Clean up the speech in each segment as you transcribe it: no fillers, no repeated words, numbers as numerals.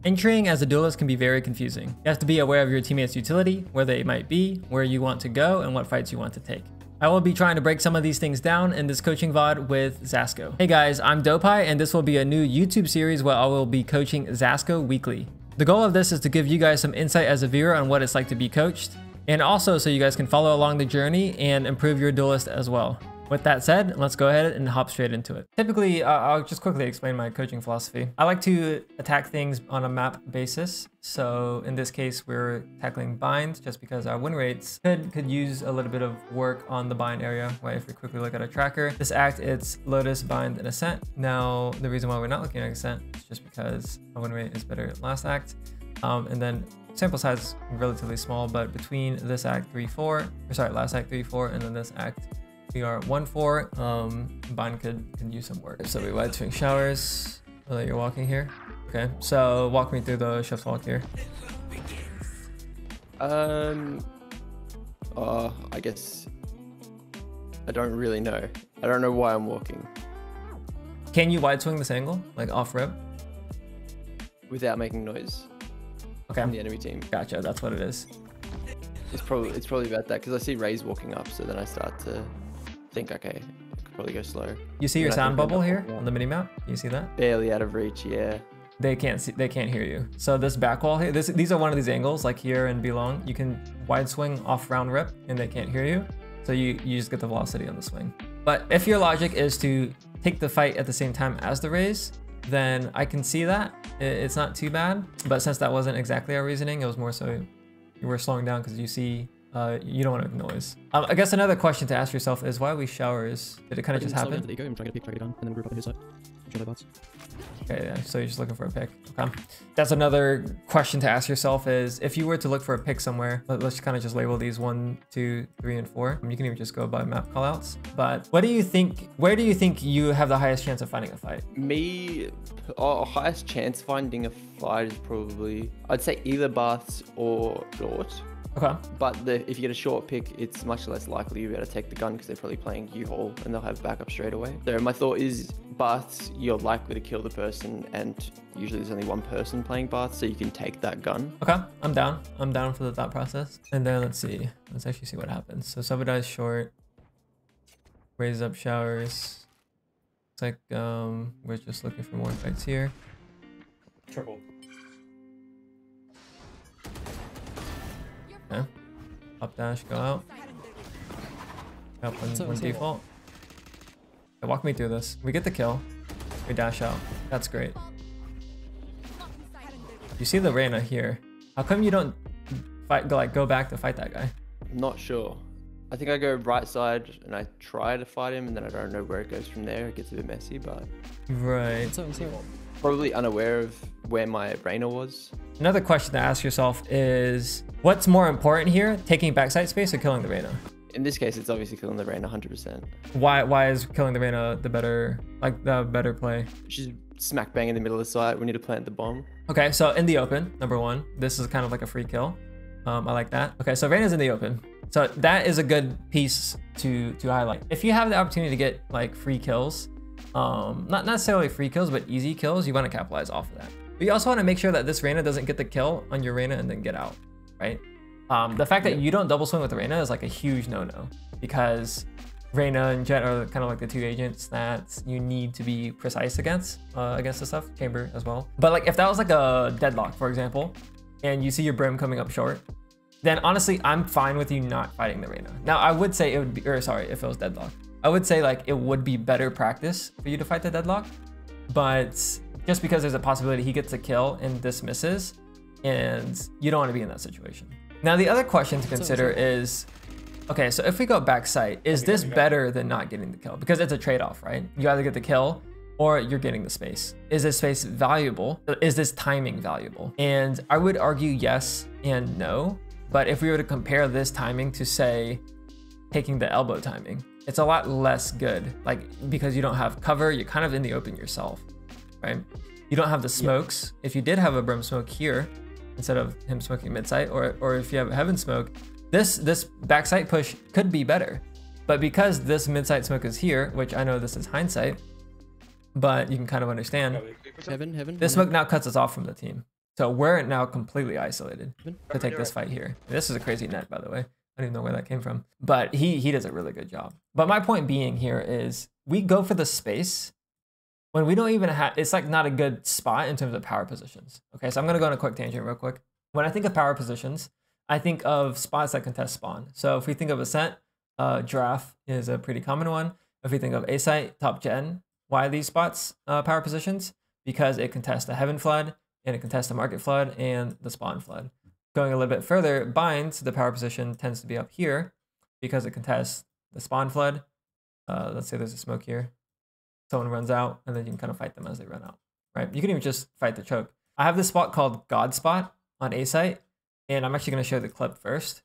Entering as a duelist can be very confusing. You have to be aware of your teammates' utility, where they might be, where you want to go, and what fights you want to take. I will be trying to break some of these things down in this coaching VOD with Zasco. Hey guys, I'm Dopai, and this will be a new YouTube series where I will be coaching Zasco weekly. The goal of this is to give you guys some insight as a viewer on what it's like to be coached, and also so you guys can follow along the journey and improve your duelist as well. With that said, let's go ahead and hop straight into it. Typically, I'll just quickly explain my coaching philosophy. I like to attack things on a map basis. So in this case, we're tackling binds just because our win rates could use a little bit of work on the bind area. Right? If we quickly look at our tracker, this act, it's Lotus, Bind, and Ascent. Now, the reason why we're not looking at Ascent is just because our win rate is better at last act. And then sample size is relatively small, but between this act 3-4, or sorry, last act 3-4, and then this act we are 1-4. Bind could use some work. So we wide swing showers. I'll let you're walking here. Okay, so walk me through the shift walk here. I guess I don't really know. I don't know why I'm walking. Can you wide swing this angle, like off rip? Without making noise. Okay. From the enemy team. Gotcha, that's what it is. It's probably about that because I see Raze walking up, so then I start to think, okay, I could probably go slow. You see your sound bubble here on the mini map? You see that? Barely out of reach, yeah. They can't hear you. So this back wall here, these are one of these angles, like here and belong. You can wide swing off round rip and they can't hear you. So you just get the velocity on the swing. But if your logic is to take the fight at the same time as the Raze, then I can see that. It's not too bad. But since that wasn't exactly our reasoning, it was more so you were slowing down because you see you don't want to make noise. I guess another question to ask yourself is why are we showers? Did it kind of just happen? I'm trying to get a pick, try to get done, and then group up on his side. Okay, yeah, so you're just looking for a pick. Okay. That's another question to ask yourself is if you were to look for a pick somewhere, let's kind of just label these 1, 2, 3, and 4. You can even just go by map callouts. But what do you think, where do you think you have the highest chance of finding a fight? Me, highest chance finding a fight is probably, I'd say either Baths or Short. Okay. But if you get a short pick, it's much less likely you'll be able to take the gun because they're probably playing U-Haul and they'll have backup straight away. So my thought is Baths, you're likely to kill the person and usually there's only one person playing Baths, so you can take that gun. Okay, I'm down. I'm down for the thought process. And then let's see. Let's actually see what happens. So Subadize short. Raise up showers. It's like we're just looking for more fights here. Triple. Okay. Up dash, go out. Up one default. Okay, walk me through this. We get the kill. We dash out. That's great. You see the Reyna here. How come you don't go back to fight that guy? I'm not sure. I think I go right side and I try to fight him and then I don't know where it goes from there. It gets a bit messy, but... Right. Probably unaware of where my Reyna was. Another question to ask yourself is, what's more important here, taking backside space or killing the Reyna? In this case, it's obviously killing the Reyna 100%. Why is killing the Reyna the better play? She's smack bang in the middle of the site. We need to plant the bomb. Okay, so in the open, number 1. This is kind of like a free kill. I like that. Okay, so Reyna's in the open. So that is a good piece to highlight. If you have the opportunity to get like free kills, not necessarily free kills, but easy kills, you want to capitalize off of that. But you also want to make sure that this Reyna doesn't get the kill on your Reyna and then get out, right? The fact that you don't double swing with the Reyna is like a huge no-no because Reyna and Jett are kind of like the 2 agents that you need to be precise against this stuff. Chamber as well. But like if that was like a deadlock, for example, and you see your Brim coming up short, then honestly, I'm fine with you not fighting the Reyna. Now, I would say it would be, or sorry, if it was deadlock. I would say like it would be better practice for you to fight the deadlock, but just because there's a possibility he gets a kill and this misses, and you don't want to be in that situation. Now, the other question to consider is, okay, so if we go back site, is this better than not getting the kill? Because it's a trade-off, right? You either get the kill or you're getting the space. Is this space valuable? Is this timing valuable? And I would argue yes and no. But if we were to compare this timing to, say, taking the elbow timing, it's a lot less good, like because you don't have cover, you're kind of in the open yourself, right? You don't have the smokes. If you did have a Brim smoke here, instead of him smoking mid site, or if you have a Heaven smoke, this backside push could be better. But because this mid site smoke is here, which I know this is hindsight, but you can kind of understand, Heaven. this smoke now cuts us off from the team. So we're now completely isolated to take this fight here. This is a crazy net, by the way. I don't even know where that came from. But he does a really good job. But my point being here is we go for the space when we don't even have, it's like not a good spot in terms of power positions. Okay, so I'm gonna go on a quick tangent real quick. When I think of power positions, I think of spots that contest spawn. So if we think of Ascent, Giraffe is a pretty common one. If we think of A-Site, Top Gen, why are these spots power positions? Because it contests the Heaven Flood, and it contests the Market Flood, and the Spawn Flood. Going a little bit further, Binds, the power position tends to be up here because it contests the Spawn Flood. Let's say there's a smoke here. Someone runs out, and then you can kind of fight them as they run out, right? You can even just fight the choke. I have this spot called God Spot on A-Site, and I'm actually going to show the clip first.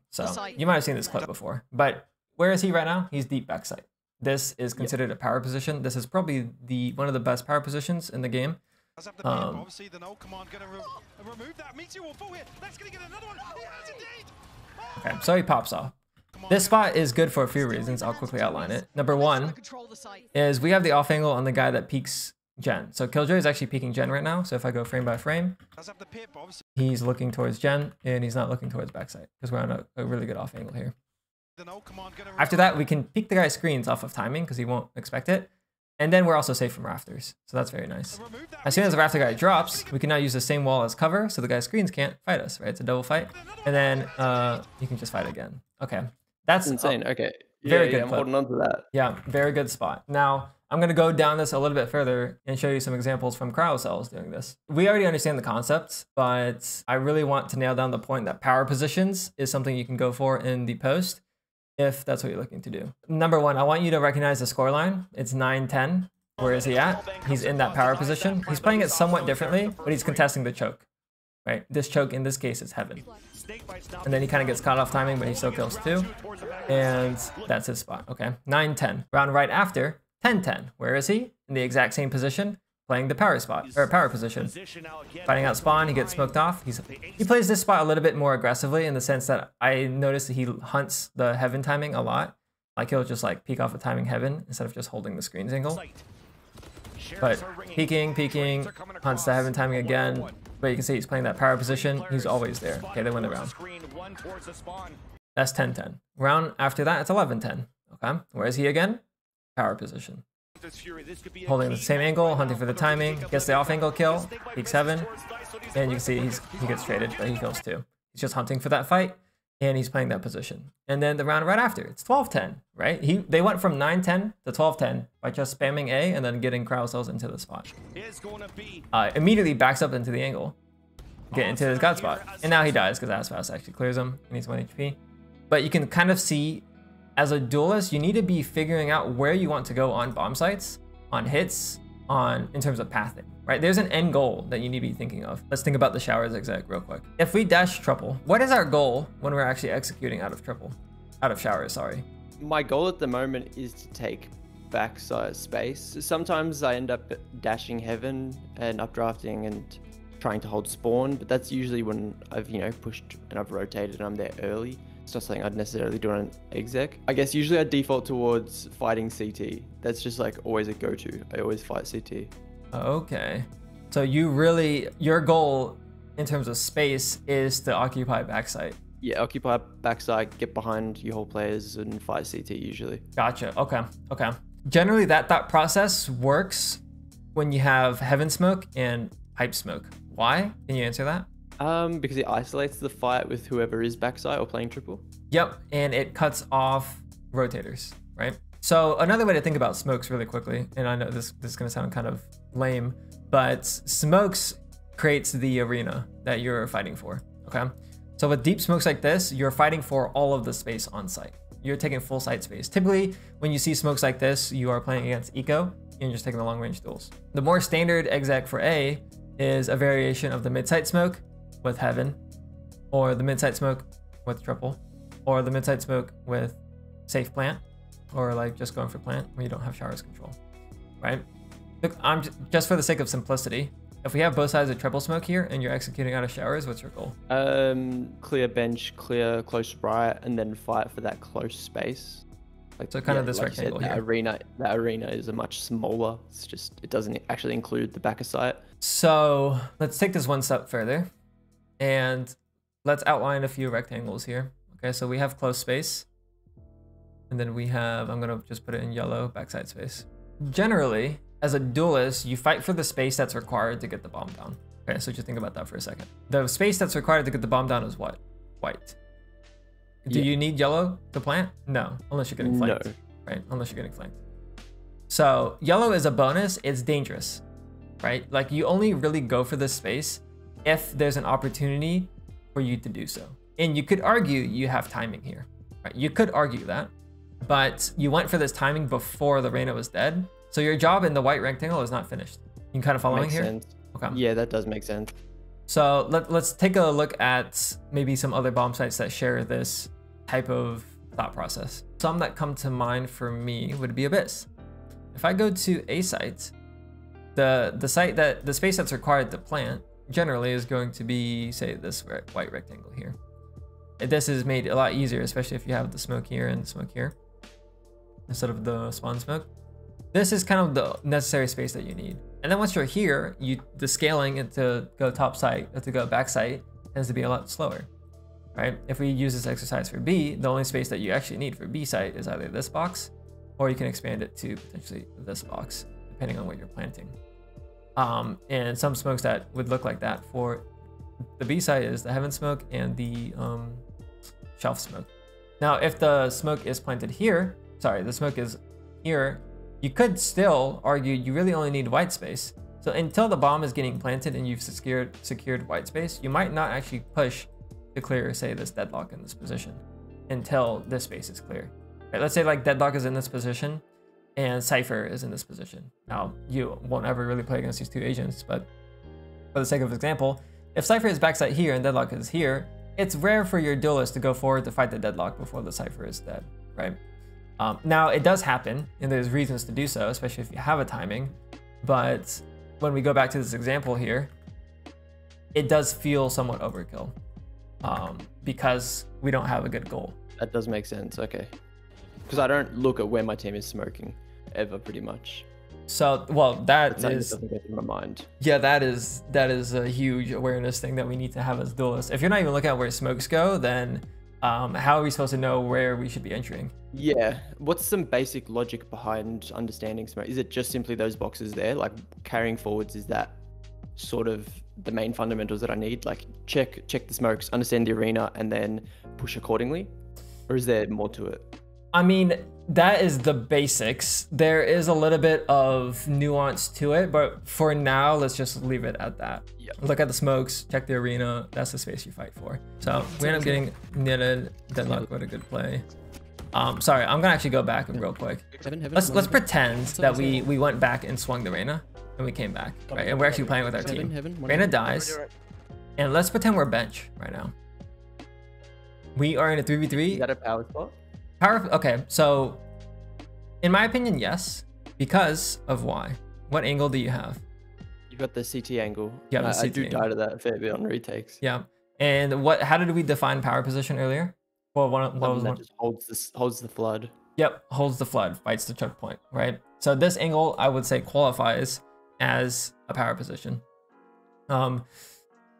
So you might have seen this clip before, but where is he right now? He's deep backside. This is considered a power position. This is probably one of the best power positions in the game. Obviously, the null command going to remove that. Meteor will fall here. That's going to get another one. He has indeed. Okay, so he pops off. This spot is good for a few reasons. I'll quickly outline it. Number one is we have the off angle on the guy that peeks Gen. So Killjoy is actually peeking Gen right now. So if I go frame by frame, he's looking towards Gen and he's not looking towards backside because we're on a really good off angle here. After that, we can peek the guy's screens off of timing because he won't expect it. And then we're also safe from rafters. So that's very nice. As soon as the rafter guy drops, we can now use the same wall as cover so the guy's screens can't fight us, right? It's a double fight. And then you can just fight again. Okay. That's insane. Okay. Very good. I'm holding on to that. Yeah, very good spot. Now, I'm going to go down this a little bit further and show you some examples from cryocells doing this. We already understand the concepts, but I really want to nail down the point that power positions is something you can go for in the post if that's what you're looking to do. Number one, I want you to recognize the scoreline. It's 9-10. Where is he at? He's in that power position. He's playing it somewhat differently, but he's contesting the choke, right? This choke in this case is Heaven. And then he kind of gets caught off timing, but he still kills too. And that's his spot, okay? 9-10. Round right after, 10-10. Where is he? In the exact same position, playing the power spot, or power position. Fighting out spawn, he gets smoked off. He plays this spot a little bit more aggressively in the sense that I noticed that he hunts the Heaven timing a lot. Like he'll just like peek off a timing Heaven instead of just holding the screens angle. But peeking, hunts the Heaven timing again. But you can see he's playing that power position. He's always there. Okay, they win the round. That's 10-10. Round after that, it's 11-10. Okay, where is he again? Power position. Holding the same angle, hunting for the timing, gets the off angle kill, peaks Heaven, and you can see he gets traded, but he kills too. He's just hunting for that fight, and he's playing that position. And then the round right after, it's 12-10, right? They went from 9-10 to 12-10 by just spamming A and then getting cryocells into the spot. Immediately backs up into the angle, get into his God spot, and now he dies because Asfast actually clears him, and he's 1 HP. But you can kind of see, as a duelist, you need to be figuring out where you want to go on bomb sites, on hits, in terms of pathing, right? There's an end goal that you need to be thinking of. Let's think about the shower zigzag real quick. If we dash triple, what is our goal when we're actually executing out of showers, sorry? My goal at the moment is to take backside space. Sometimes I end up dashing Heaven and updrafting and trying to hold spawn, but that's usually when I've, pushed and I've rotated and I'm there early. It's not something I'd necessarily do on an exec. I guess usually I default towards fighting CT. That's just like always a go-to. I always fight CT. Okay. So your goal in terms of space is to occupy backside. Yeah, occupy backside, get behind your whole players and fight CT usually. Gotcha. Okay. Generally that thought process works when you have Heaven Smoke and Pipe Smoke. Why? Can you answer that? Because it isolates the fight with whoever is backside or playing triple. Yep, and it cuts off rotators, right? So another way to think about smokes really quickly, and I know this is gonna sound kind of lame, but smokes creates the arena that you're fighting for, okay? So with deep smokes like this, you're fighting for all of the space on site. You're taking full site space. Typically, when you see smokes like this, you are playing against eco, and you're just taking the long range duels. The more standard exec for A is a variation of the mid-site smoke with Heaven, or the mid-site smoke with triple, or the mid-site smoke with safe plant, or like just going for plant when you don't have showers control, right? Look, just for the sake of simplicity, if we have both sides of triple smoke here and you're executing out of showers, what's your goal? Clear bench, clear close right, and then fight for that close space. Like, So kind of yeah, this like you said, rectangle here. That arena is a much smaller. It's just, it doesn't actually include the back of sight. So let's take this one step further and let's outline a few rectangles here. Okay, so we have close space. And then we have, I'm gonna just put it in yellow, backside space. Generally, as a duelist, you fight for the space that's required to get the bomb down. Okay, so just think about that for a second. The space that's required to get the bomb down is what? White. Do you need yellow to plant? No, unless you're getting flanked. No. Right, unless you're getting flanked. So yellow is a bonus, it's dangerous, right? Like you only really go for this space if there's an opportunity for you to do so. And you could argue you have timing here, right? You could argue that, but you went for this timing before the Reyna was dead. So your job in the white rectangle is not finished. You kind of following Makes here? sense. Okay. Yeah, that does make sense. So let's take a look at maybe some other bomb sites that share this type of thought process. Some that come to mind for me would be Abyss. If I go to a site, the space that's required to plant generally is going to be, say, this white rectangle here. This is made a lot easier, especially if you have the smoke here and the smoke here instead of the spawn smoke. This is kind of the necessary space that you need. And then once you're here, the scaling to go top site or to go back site tends to be a lot slower, right? If we use this exercise for B, the only space that you actually need for B site is either this box, or you can expand it to potentially this box, depending on what you're planting. And some smokes that would look like that for the B site is the Heaven Smoke and the Shelf Smoke. Now, if the smoke is planted here, sorry, the smoke is here, you could still argue you really only need white space. So until the bomb is getting planted and you've secured white space, you might not actually push to clear, say, this deadlock in this position until this space is clear. Right, let's say like deadlock is in this position and Cypher is in this position. Now, you won't ever really play against these two agents, but for the sake of example, if Cypher is backside here and deadlock is here, it's rare for your duelist to go forward to fight the deadlock before the Cypher is dead, right? Now, it does happen, and there's reasons to do so, especially if you have a timing. But when we go back to this example here, it does feel somewhat overkill because we don't have a good goal. That does make sense. Okay. Because I don't look at where my team is smoking ever, pretty much. So, well, that doesn't go through my mind. Yeah, that is a huge awareness thing that we need to have as duelists. If you're not even looking at where smokes go, then how are we supposed to know where we should be entering? Yeah, what's some basic logic behind understanding smoke? Is it just simply those boxes there? Like carrying forwards, is that sort of the main fundamentals that I need? Like check the smokes, understand the arena, and then push accordingly? Or is there more to it? I mean, that is the basics. There is a little bit of nuance to it, but for now, let's just leave it at that. Yeah. Look at the smokes, check the arena. That's the space you fight for. So we end up getting knitted. Deadlock, what a good play. Sorry, I'm gonna actually go back real quick. Let's pretend that we went back and swung the Reyna and we came back, right? And we're actually playing with our team. Reyna dies, and let's pretend we're bench right now. We are in a 3v3. Is that a power spot? Okay, so in my opinion, yes, because of why? What angle do you have? You've got the CT angle. Yeah, I do die to that a fair bit on retakes. Yeah, and how did we define power position earlier? Well, that just holds the flood. Yep, holds the flood, fights the choke point, right? So this angle, I would say, qualifies as a power position.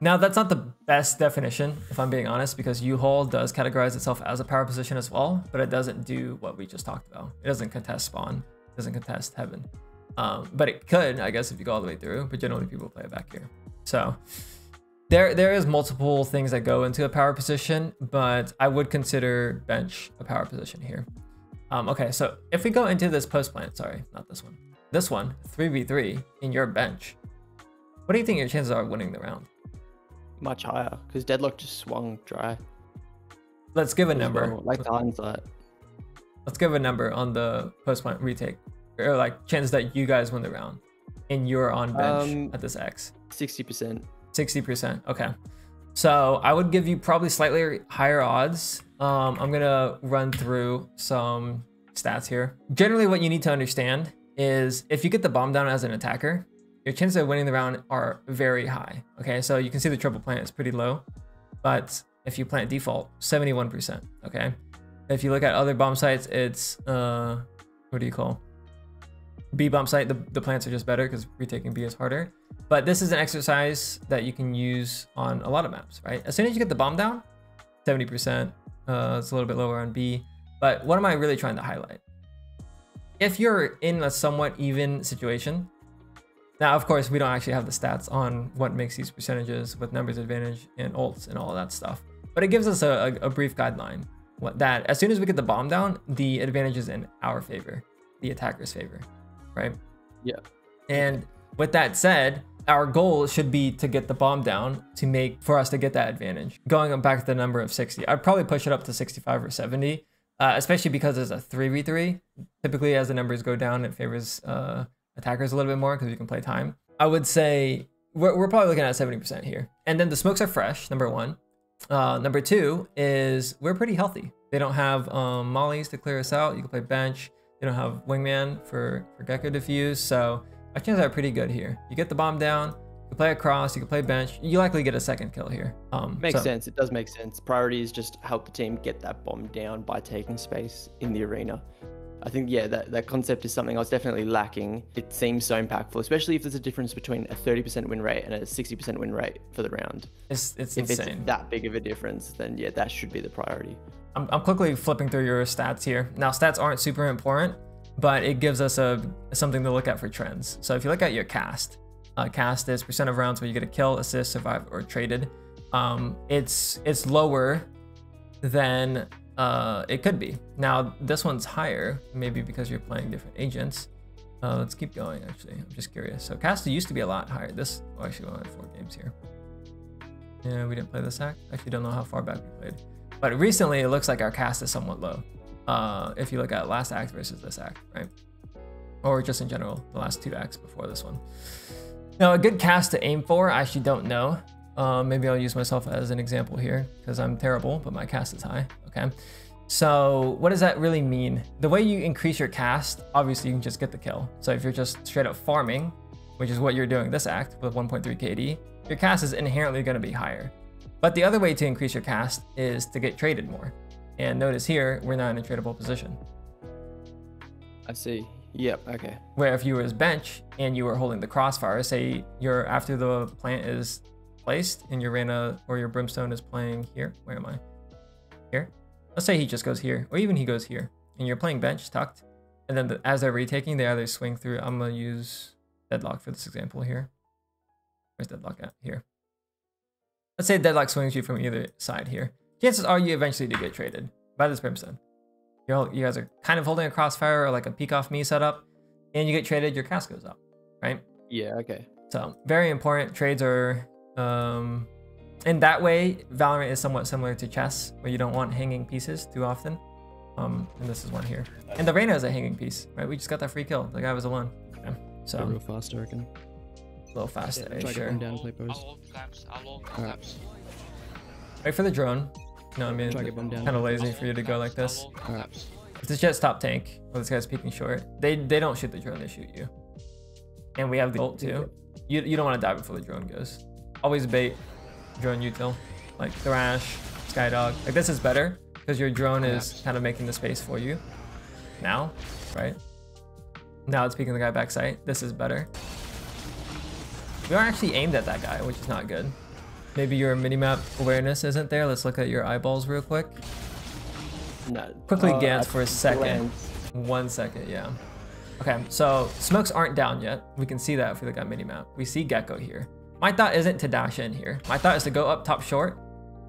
Now, that's not the best definition, if I'm being honest, because U-Hole does categorize itself as a power position as well, but it doesn't do what we just talked about. It doesn't contest spawn, it doesn't contest heaven. But it could, I guess, if you go all the way through, but generally people play it back here. So there is multiple things that go into a power position, but I would consider bench a power position here. Okay, so if we go into this post plant, sorry, not this one. This one, 3v3 in your bench, what do you think your chances are of winning the round? Much higher, because Deadlock just swung dry. Let's give a number. Like the hindsight. Let's give a number on the post plant retake, or like chances that you guys win the round, and you're on bench at this X. 60%. 60%. Okay. So I would give you probably slightly higher odds. I'm gonna run through some stats here. Generally, what you need to understand is if you get the bomb down as an attacker, your chances of winning the round are very high. Okay, so you can see the triple plant is pretty low, but if you plant default, 71%. Okay, If you look at other bomb sites, it's what do you call? B bomb site. The plants are just better because retaking B is harder. But this is an exercise that you can use on a lot of maps, right? As soon as you get the bomb down, 70%. It's a little bit lower on B. But what am I really trying to highlight? If you're in a somewhat even situation, now of course we don't actually have the stats on what makes these percentages with numbers advantage and ults and all of that stuff, but it gives us a brief guideline. That as soon as we get the bomb down, the advantage is in our favor, the attacker's favor, right? Yeah. And with that said, our goal should be to get the bomb down for us to get that advantage. Going back to the number of 60, I'd probably push it up to 65 or 70. Especially because it's a 3v3. Typically, as the numbers go down, it favors attackers a little bit more because you can play time. I would say we're probably looking at 70% here. And then the smokes are fresh, number one. Number two is we're pretty healthy. They don't have mollies to clear us out. You can play bench. They don't have wingman for Gecko defuse. So our chances are pretty good here. You get the bomb down. You can play across, you can play bench. You likely get a second kill here. Makes sense. It does make sense. Priority is just help the team get that bomb down by taking space in the arena. I think, yeah, that concept is something I was definitely lacking. It seems so impactful, especially if there's a difference between a 30% win rate and a 60% win rate for the round. It's if insane. It's that big of a difference, then yeah, that should be the priority. I'm quickly flipping through your stats here. Now, stats aren't super important, but it gives us something to look at for trends. So if you look at your cast, cast is percent of rounds where you get a kill, assist, survive, or traded. It's lower than it could be. Now this one's higher, maybe because you're playing different agents. Let's keep going. Actually, I'm just curious. So cast used to be a lot higher. Actually, we only had 4 games here. Yeah, we didn't play this act. Actually, don't know how far back we played, but recently it looks like our cast is somewhat low. If you look at last act versus this act, right? Or just in general, the last 2 acts before this one. Now, a good cast to aim for, I actually don't know. Maybe I'll use myself as an example here because I'm terrible, but my cast is high. Okay. So what does that really mean? The way you increase your cast, obviously you can just get the kill. So if you're just straight up farming, which is what you're doing this act with 1.3 KD, your cast is inherently going to be higher. But the other way to increase your cast is to get traded more. And notice here, we're not in a tradable position. I see. Yep, okay. Where if you were as bench and you were holding the crossfire, say you're after the plant is placed and your Reyna or your Brimstone is playing here. Where am I? Here? Let's say he just goes here, or even he goes here, and you're playing bench tucked, and then as they're retaking, they either swing through. I'm gonna use Deadlock for this example here. Where's Deadlock at? Here. Let's say Deadlock swings you from either side here. Chances are you eventually do get traded by this Brimstone. You guys are kind of holding a crossfire or like a peek off me setup, and you get traded, your cast goes up, right? Yeah, okay. So very important. Trades are, in that way, Valorant is somewhat similar to chess, where you don't want hanging pieces too often. And this is one here. And the Reyna is a hanging piece, right? We just got that free kill. The guy was alone. Okay. So Real fast, I reckon. a little fast today, Try to sure. get them down and play pose. Alright. Wait for the drone. No, I mean, Try to get them down. kind of lazy for you to go like this. Alright. If this jet's top tank, or this guy's peeking short, they don't shoot the drone, they shoot you. And we have the ult too. You don't want to die before the drone goes. Always bait drone util, like Thrash, Skydog. Like this is better because your drone is kind of making the space for you. Now, right? Now it's peeking the guy backside. This is better. We aren't actually aimed at that guy, which is not good. Maybe your minimap awareness isn't there. Let's look at your eyeballs real quick. No. Quickly glance for a second. Glance. 1 second, yeah. Okay, so smokes aren't down yet. We can see that if we look at minimap. We see Gecko here. My thought isn't to dash in here. My thought is to go up top short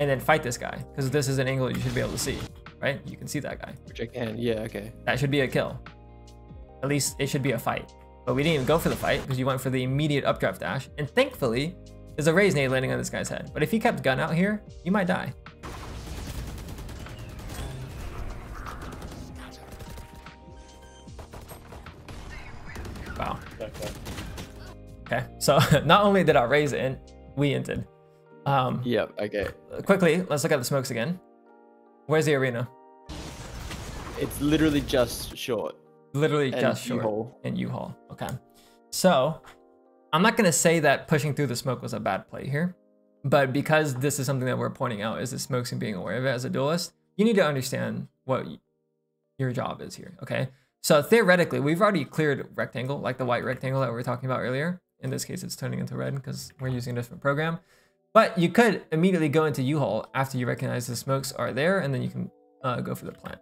and then fight this guy, because this is an angle you should be able to see, right? You can see that guy. Which I can, yeah, okay. That should be a kill. At least it should be a fight. But we didn't even go for the fight because you went for the immediate updraft dash. And thankfully, there's a raise nade landing on this guy's head. But if he kept gun out here, you might die. Wow. Okay, so not only did I raise it in, we inted. Yep, okay. Quickly, let's look at the smokes again. Where's the arena? It's literally just short. Literally And just short. U-Haul. And U-Haul. Okay. So I'm not gonna say that pushing through the smoke was a bad play here, but because this is something that we're pointing out is the smokes and being aware of it as a duelist, you need to understand what your job is here, okay? So theoretically, we've already cleared rectangle, like the white rectangle that we were talking about earlier. In this case, it's turning into red because we're using a different program. But you could immediately go into U-Haul after you recognize the smokes are there, and then you can go for the plant.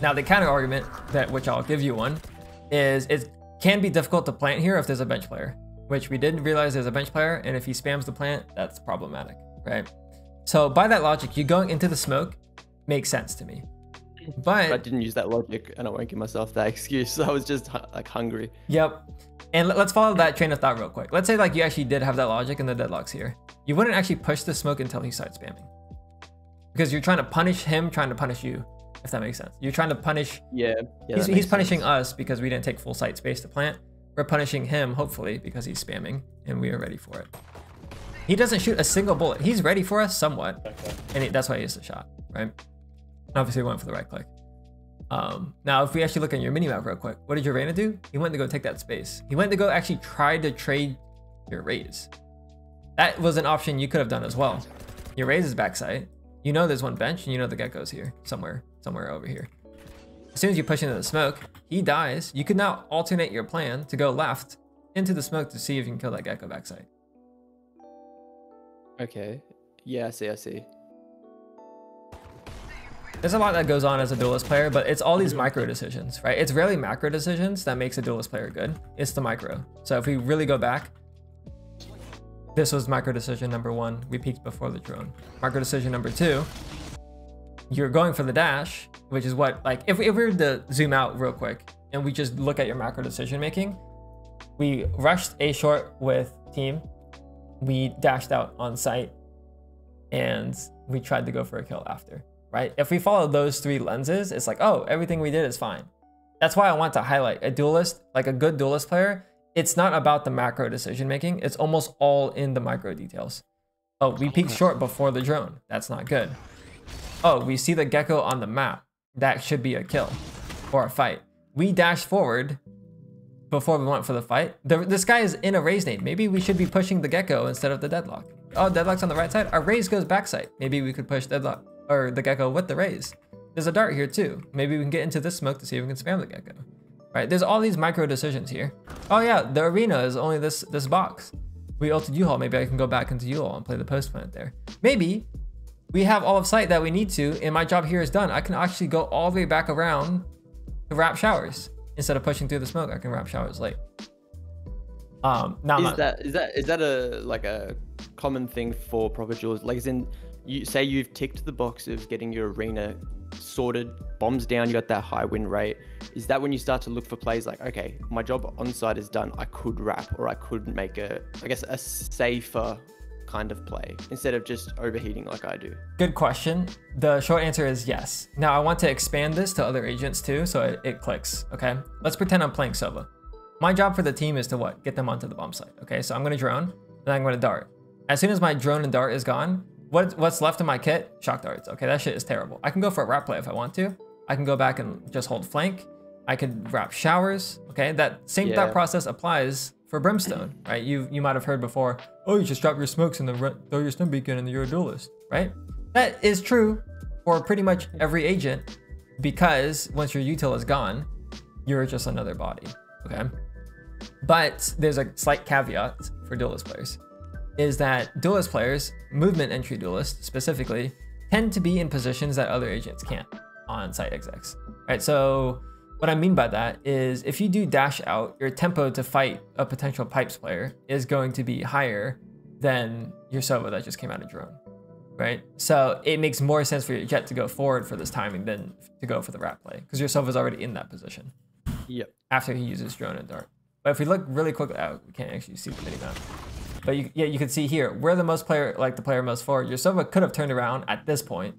Now, the counter argument, which I'll give you one, is it can be difficult to plant here if there's a bench player, which we didn't realize there's a bench player, and if he spams the plant, that's problematic, right? So by that logic, you going into the smoke makes sense to me. But I didn't use that logic, and I won't give myself that excuse. I was just like hungry. Yep. And let's follow that train of thought real quick. Let's say like you actually did have that logic and the deadlock's here. You wouldn't actually push the smoke until he starts spamming. Because you're trying to punish him, trying to punish you, if that makes sense. You're trying to punish... Yeah. He's punishing us because we didn't take full site space to plant. We're punishing him, hopefully, because he's spamming, and we are ready for it. He doesn't shoot a single bullet. He's ready for us somewhat, and that's why he is the shot, right? Obviously, we went for the right click. Now, if we actually look at your minimap real quick, what did your Reyna do? He went to go take that space. He went to go actually try to trade your Raze. That was an option you could have done as well. Your Raze is backside. You know there's one bench, and you know the Gecko's here, somewhere over here. As soon as you push into the smoke, he dies. You could now alternate your plan to go left into the smoke to see if you can kill that Gecko backside. Okay. Yeah, I see. There's a lot that goes on as a duelist player, but it's all these micro decisions, right? It's rarely macro decisions that makes a duelist player good. It's the micro. So if we really go back, this was micro decision number 1. We peeked before the drone. Micro decision number 2, you're going for the dash, which is what, like, if we were to zoom out real quick and we just look at your macro decision making, we rushed A short with team, we dashed out on site, and we tried to go for a kill after. Right? If we follow those 3 lenses, it's like, oh, everything we did is fine. That's why I want to highlight a duelist, like a good duelist player. It's not about the macro decision making. It's almost all in the micro details. Oh, we peeked short before the drone. That's not good. Oh, we see the Gecko on the map. That should be a kill or a fight. We dashed forward before we went for the fight. This guy is in a Raze nade. Maybe we should be pushing the Gecko instead of the Deadlock. Oh, Deadlock's on the right side. Our Raze goes backside. Maybe we could push Deadlock or the Gecko with the Raze. There's a dart here too. Maybe we can get into this smoke to see if we can spam the Gecko. Right? There's all these micro decisions here. Oh yeah, the arena is only this box. We ulted U-Haul. Maybe I can go back into U-Haul and play the post plant there. Maybe we have all of sight that we need to, and my job here is done. I can actually go all the way back around to wrap showers. Instead of pushing through the smoke, I can wrap showers late. Now is that a common thing for proper duels? Like, as in, you say you've ticked the box of getting your arena sorted, bombs down, you got that high win rate. Is that when you start to look for plays like, okay, my job on site is done, I could wrap, or I could make a safer kind of play instead of just overheating like I do? Good question. The short answer is yes. Now I want to expand this to other agents too, so it clicks, okay? Let's pretend I'm playing Sova. My job for the team is to what? Get them onto the bomb site, okay? So I'm gonna drone, then I'm gonna dart. As soon as my drone and dart is gone, what's left in my kit? Shock darts. Okay, that shit is terrible. I can go for a wrap play if I want to. I can go back and just hold flank. I could wrap showers. Okay, that same thought process applies for Brimstone, right? You might have heard before, oh, you just drop your smokes and then throw your stun beacon and you're a duelist, right? That is true for pretty much every agent, because once your util is gone, you're just another body, okay? But there's a slight caveat for duelist players, is that duelist players, movement entry duelists specifically, tend to be in positions that other agents can't on site execs, right? So what I mean by that is if you do dash out, your tempo to fight a potential pipes player is going to be higher than your Sova that just came out of drone, right? So it makes more sense for your jet to go forward for this timing than to go for the wrap play, because your Sova is already in that position. Yep. After he uses drone and dart. But if we look really quickly, we can't actually see the mini map. But you can see here, where the player most forward, your Sova could have turned around at this point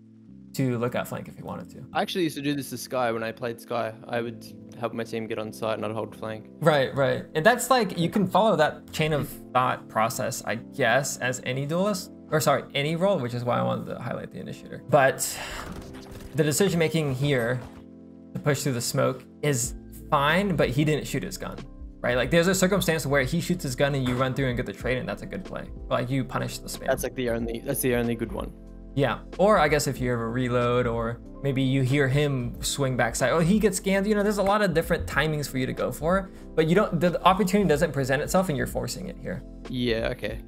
to look at flank if he wanted to. I actually used to do this to Sky when I played Sky. I would help my team get on site and I'd hold flank. Right. And that's like, you can follow that chain of thought process, I guess, as any duelist, or sorry, any role, which is why I wanted to highlight the initiator. But the decision making here to push through the smoke is fine, but he didn't shoot his gun. Right, like there's a circumstance where he shoots his gun and you run through and get the trade, and that's a good play. But like you punish the spam. That's like the only good one. Yeah, or I guess if you ever reload, or maybe you hear him swing backside, oh, he gets scanned. You know, there's a lot of different timings for you to go for, but you don't, the opportunity doesn't present itself and you're forcing it here. Yeah, okay.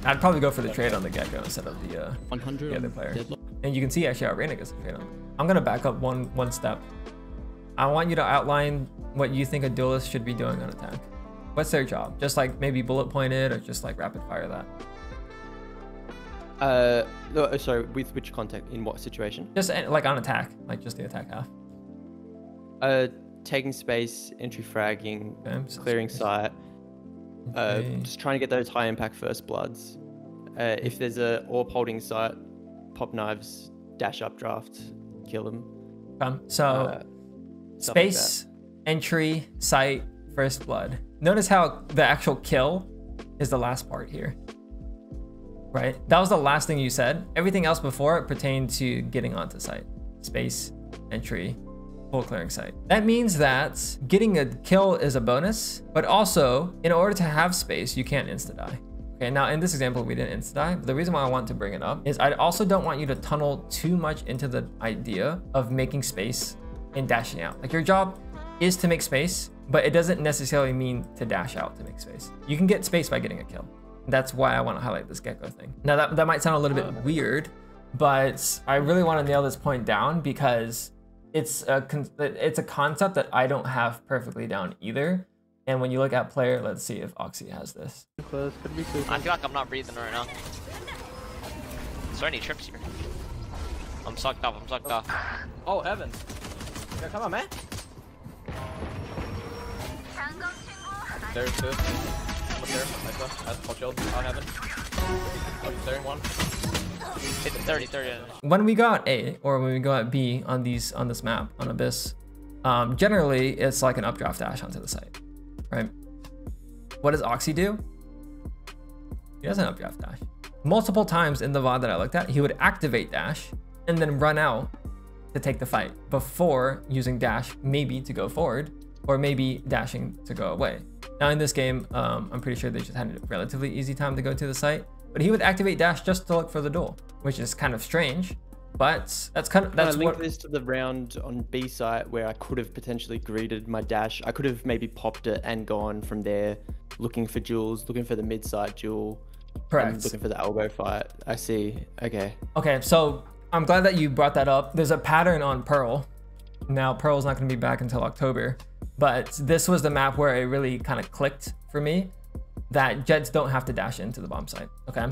I'd probably go for the trade on the Gecko instead of the 100 other on player. Deadlock. And you can see actually how Reyna gets the trade on. I'm gonna back up one step. I want you to outline what you think a duelist should be doing on attack. What's their job? Just like maybe bullet pointed, or just like rapid fire that? No, sorry, with which context, in what situation? Just like on attack, like just the attack half. Taking space, entry fragging, Okay, so clearing space. sight, Okay. just trying to get those high impact first bloods. If there's a orb holding sight, pop knives, dash up draft, kill them. So Stuff like space, entry, sight, first blood. Notice how the actual kill is the last part here. Right? That was the last thing you said. Everything else before it pertained to getting onto site. Space, entry, full clearing site. That means that getting a kill is a bonus, but also in order to have space, you can't insta-die. Okay, now in this example, we didn't insta-die, but the reason why I want to bring it up is I also don't want you to tunnel too much into the idea of making space and dashing out. Like your job is to make space, but it doesn't necessarily mean to dash out to make space. You can get space by getting a kill. That's why I want to highlight this Gecko thing. Now that might sound a little bit weird, but I really want to nail this point down because it's a concept that I don't have perfectly down either. And when you look at player, let's see if Oxy has this. I feel like I'm not breathing right now. Is there any trips here? I'm sucked up, I'm sucked up. Oh, heaven. Yeah, come on, man. There's two. Up there, nice one. That's full shield. On heaven. Up there, one. Hit the 30. When we go at A or when we go at B on this map on Abyss, generally it's like an updraft dash onto the site, right? What does Oxy do? He does an updraft dash. Multiple times in the VOD that I looked at, he would activate dash and then run out to take the fight before using dash maybe to go forward or maybe dashing to go away. Now in this game, I'm pretty sure they just had a relatively easy time to go to the site, but he would activate dash just to look for the duel, which is kind of strange, but that's link this to the round on B site where I could have potentially greeted my dash. I could have maybe popped it and gone from there, looking for jewels, looking for the mid site jewel. Correct. Looking for the elbow fight. I see. Okay. Okay, so I'm glad that you brought that up. There's a pattern on Pearl. Now Pearl's not going to be back until October, but this was the map where it really kind of clicked for me that Jets don't have to dash into the bomb site. Okay,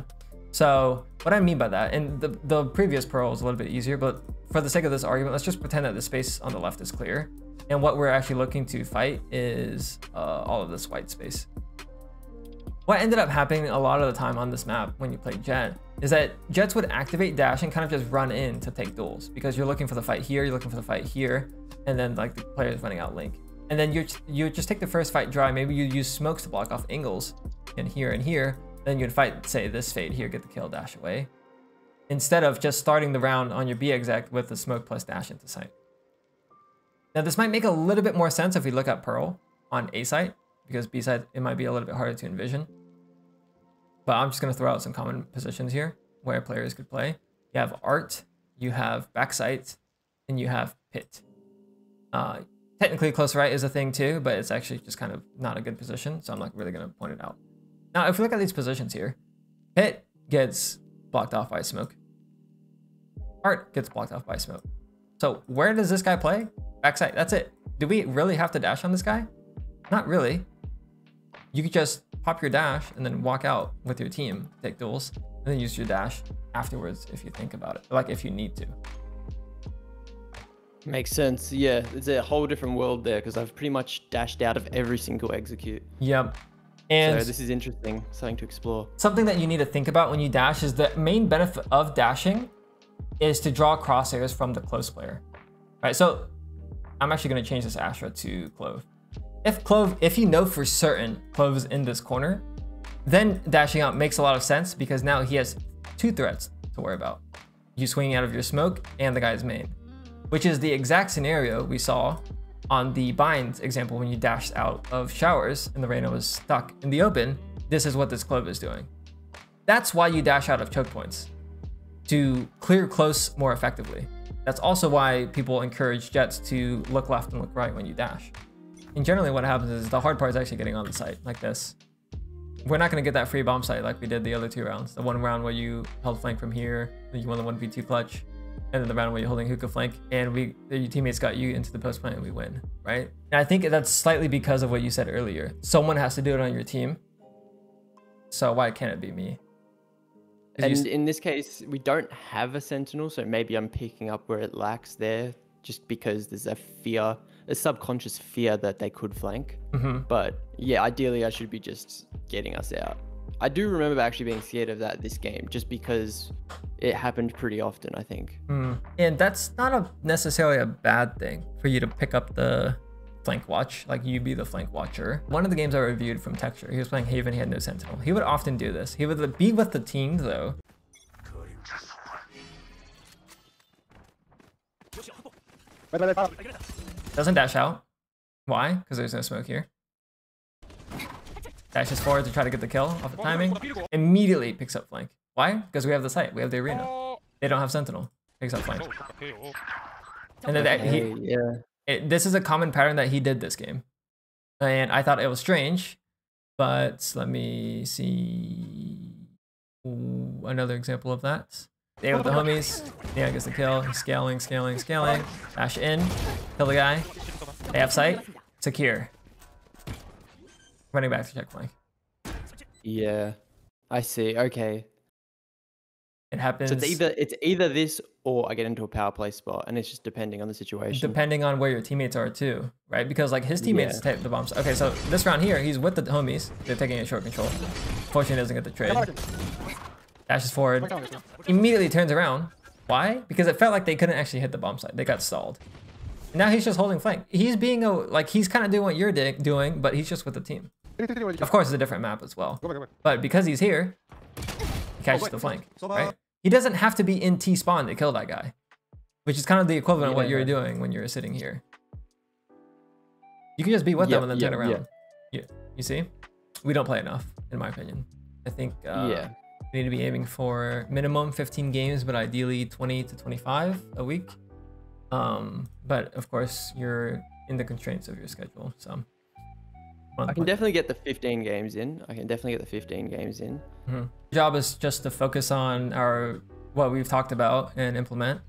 so what I mean by that, and the previous Pearl was a little bit easier, but for the sake of this argument, let's just pretend that the space on the left is clear, and what we're actually looking to fight is all of this white space. What ended up happening a lot of the time on this map when you play Jet is that Jets would activate dash and kind of just run in to take duels because you're looking for the fight here, you're looking for the fight here, and then like the player's running out link. And then you just take the first fight dry, maybe you use smokes to block off angles and here, then you'd fight, say, this fade here, get the kill, dash away. Instead of just starting the round on your B exec with the smoke plus dash into sight. Now this might make a little bit more sense if we look at Pearl on A site, because B side, it might be a little bit harder to envision. But I'm just going to throw out some common positions here where players could play. You have Art, you have Backside, and you have Pit. Technically close right is a thing too, but it's actually just kind of not a good position, so I'm not really going to point it out. Now, if we look at these positions here, Pit gets blocked off by smoke. Art gets blocked off by smoke. So where does this guy play? Backside, that's it. Do we really have to dash on this guy? Not really. You could just pop your dash and then walk out with your team, take duels, and then use your dash afterwards if you think about it, like if you need to. Makes sense. Yeah, it's a whole different world there because I've pretty much dashed out of every single execute. Yep. And so this is interesting, something to explore. Something that you need to think about when you dash is the main benefit of dashing is to draw crosshairs from the close player. All right, so I'm actually going to change this Astra to Clove. If you know for certain Clove is in this corner, then dashing out makes a lot of sense because now he has two threats to worry about. You swinging out of your smoke and the guy's main, which is the exact scenario we saw on the Bind example when you dashed out of showers and the Reyna was stuck in the open. This is what this Clove is doing. That's why you dash out of choke points. to clear close more effectively. That's also why people encourage Jets to look left and look right when you dash. And generally what happens is the hard part is actually getting on the site like this. We're not going to get that free bomb site like we did the other 2 rounds. The one round where you held flank from here, then you won the 1v2 clutch, and then the round where you're holding hookah flank, and your teammates got you into the post plant and we win, right? And I think that's slightly because of what you said earlier. Someone has to do it on your team. So why can't it be me? And in this case, we don't have a sentinel, so maybe I'm picking up where it lacks there, just because there's a fear, a subconscious fear that they could flank. But yeah, ideally I should be just getting us out. I do remember actually being scared of that this game, just because it happened pretty often, I think. And that's not necessarily a bad thing for you to pick up the flank watch, like you be the flank watcher. One of the games I reviewed from Texture, he was playing Haven, he had no sentinel. He would often do this. He would be with the team though. Doesn't dash out. Why? Because there's no smoke here. Dashes forward to try to get the kill off the timing. Immediately picks up flank. Why? Because we have the site. We have the arena. They don't have sentinel. Picks up flank. And then this is a common pattern that he did this game. And I thought it was strange. But let me see another example of that. They with the homies. Yeah, gets the kill. He's scaling. Dash in. Kill the guy. They have sight. Secure. Running back to check flank. Yeah, I see. Okay. It happens. So it's either this or I get into a power play spot, and it's just depending on the situation. Depending on where your teammates are too, right? Because like his teammates take the bombs. Okay, so this round here, he's with the homies. They're taking a short control. Fortunately, doesn't get the trade. Dashes forward. Immediately turns around. Why? Because it felt like they couldn't actually hit the bomb site. They got stalled. Now he's just holding flank. He's being he's kind of doing what you're doing, but he's just with the team. Of course, it's a different map as well. But because he's here, he catches the flank, right? He doesn't have to be in T-spawn to kill that guy, which is kind of the equivalent of what you're doing when you're sitting here. You can just be with them and then turn around. You see? We don't play enough, in my opinion. I think we need to be aiming for minimum 15 games, but ideally 20 to 25 a week. But of course, you're in the constraints of your schedule, so. I can definitely get the 15 games in. The job is just to focus on what we've talked about and implement.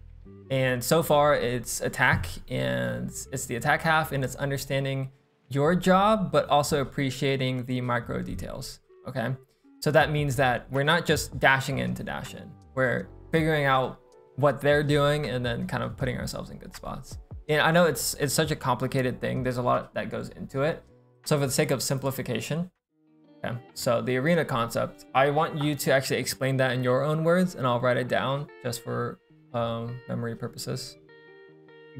And so far it's attack, and it's the attack half, and it's understanding your job, but also appreciating the micro details. Okay. So that means that we're not just dashing in to dash in. We're figuring out what they're doing and then kind of putting ourselves in good spots. And I know it's such a complicated thing. There's a lot that goes into it. So for the sake of simplification, okay, so the arena concept, I want you to actually explain that in your own words, and I'll write it down just for memory purposes.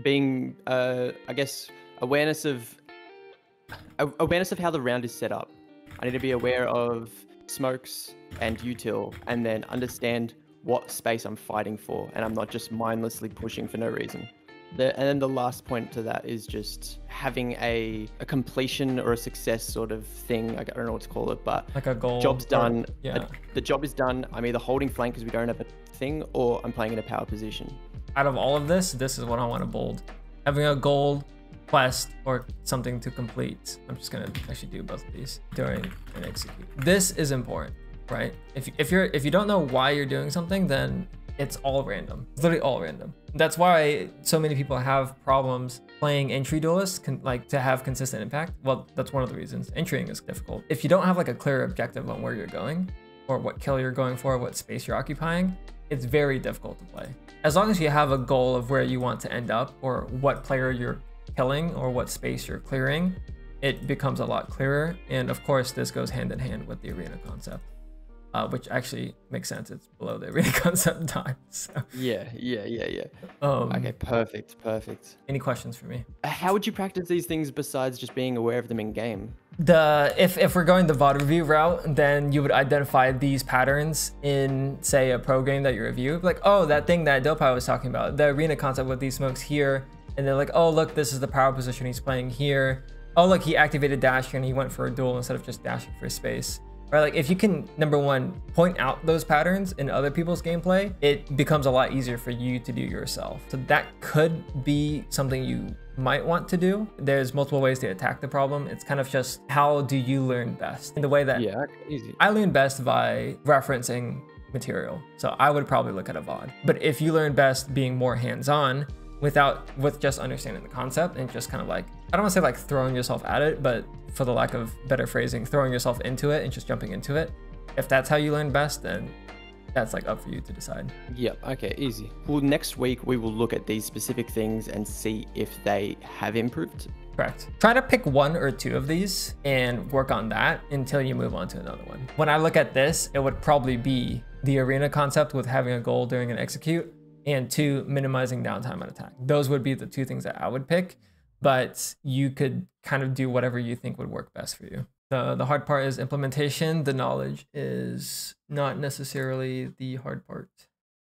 Being, I guess, awareness of how the round is set up. I need to be aware of smokes and util, and then understand what space I'm fighting for, and I'm not just mindlessly pushing for no reason. And then the last point to that is just having a completion or a success sort of thing. I don't know what to call it, but like a goal. Job's done. Yeah. The job is done. I'm either holding flank because we don't have a thing, or I'm playing in a power position. Out of all of this is what I want to bold. Having a goal, quest, or something to complete. I'm just gonna actually do both of these during and execute. This is important, right? If you don't know why you're doing something, then it's all random. It's literally all random. That's why so many people have problems playing entry duelists to have consistent impact. Well, that's one of the reasons. Entering is difficult. If you don't have like a clear objective on where you're going, or what kill you're going for, what space you're occupying, it's very difficult to play. As long as you have a goal of where you want to end up, or what player you're killing, or what space you're clearing, it becomes a lot clearer. And of course, this goes hand in hand with the arena concept. Which actually makes sense. It's below the arena concept time. So. Yeah. Okay, perfect. Any questions for me? How would you practice these things besides just being aware of them in game? If we're going the VOD review route, then you would identify these patterns in, say, a pro game that you review. Like, oh, that thing that Dopai was talking about, the arena concept with these smokes here, and they're like, oh, look, this is the power position he's playing here. Oh, look, he activated dash and he went for a duel instead of just dashing for space. Right? Like if you can, number one, point out those patterns in other people's gameplay, it becomes a lot easier for you to do yourself. So that could be something you might want to do. There's multiple ways to attack the problem. It's kind of just how do you learn best? In the way that easy. I learn best by referencing material. So I would probably look at a VOD. But if you learn best being more hands-on with just understanding the concept and just kind of like, I don't want to say like throwing yourself at it, but for the lack of better phrasing, throwing yourself into it and just jumping into it. If that's how you learn best, then that's like up for you to decide. Yep, okay, easy. Well, next week we will look at these specific things and see if they have improved. Correct. Try to pick one or two of these and work on that until you move on to another one. When I look at this, it would probably be the arena concept with having a goal during an execute, and 2, minimizing downtime on attack. Those would be the 2 things that I would pick, but you could kind of do whatever you think would work best for you. The hard part is implementation. The knowledge is not necessarily the hard part.